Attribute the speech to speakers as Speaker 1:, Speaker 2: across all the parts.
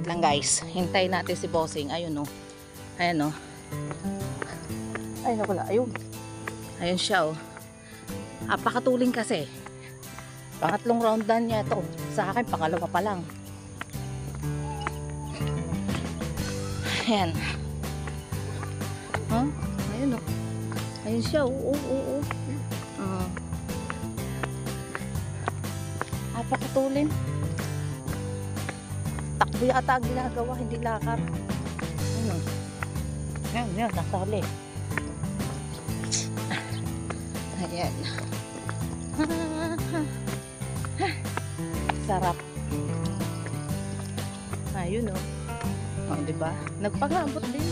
Speaker 1: lang guys. Hintayin natin si Bossing. Ayun o. Ayan o. Ayun wala. Ayun. Ayun siya o. Apakatuling kasi. Pangatlong round na niya ito. Sa akin, pangalawa pa lang. Ayan. Huh? Ayun o. Ayun siya. Oo. Apakatulin. Takbo yata ang ginagawa, hindi lakar. Ayun. Ayan, nasali. Ayan. Sarap. Ayun o. Oh, diba? Nagpangabot din.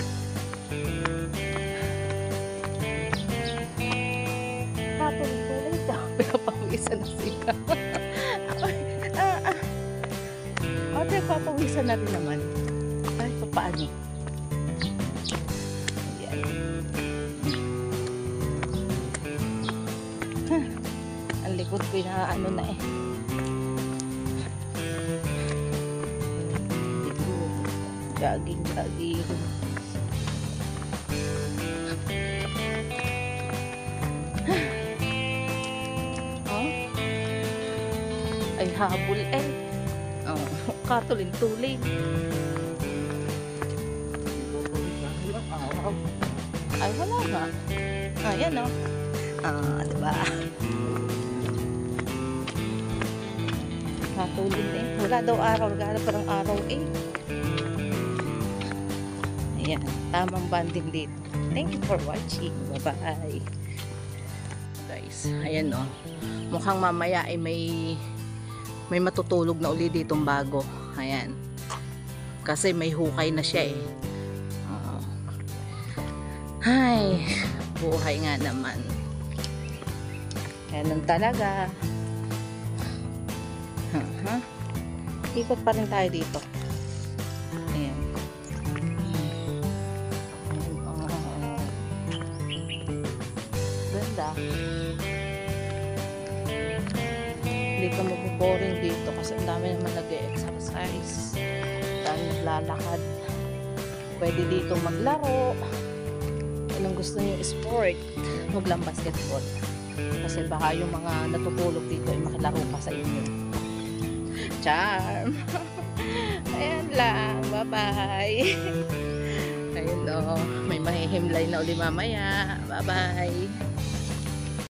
Speaker 1: Patuloy daw. Pinapawisan na sila. Papawisan na rin naman. Ay, paano? Ayan. Ang likod ko na ano na eh. Jogging. Oh? Ay, habol eh. Oh, katuling-tuling. Ay, wala nga. Ayan o. Diba? Katuling eh. Wala daw araw. Naghanap pa ng araw eh. Ayan. Tamang banding dito. Thank you for watching. Bye-bye. Guys, ayan o. Mukhang mamaya ay may matutulog na uli ditong bago. Ayan. Kasi may hukay na siya eh. Ay, buhay nga naman. Ganun talaga. Ikot pa rin tayo dito. Ayan. Ganda. Hindi ka mabuboring dito kasi ang dami naman nag-exercise, dami naglalakad. Pwede dito maglaro. Anong gusto niyo sport, huwag lang basketball kasi baka yung mga natutulog dito ay makilaro pa sa inyo. Charm. Ayan lang, bye bye. Ayun o, may mahihimlay na uli mamaya. Bye bye.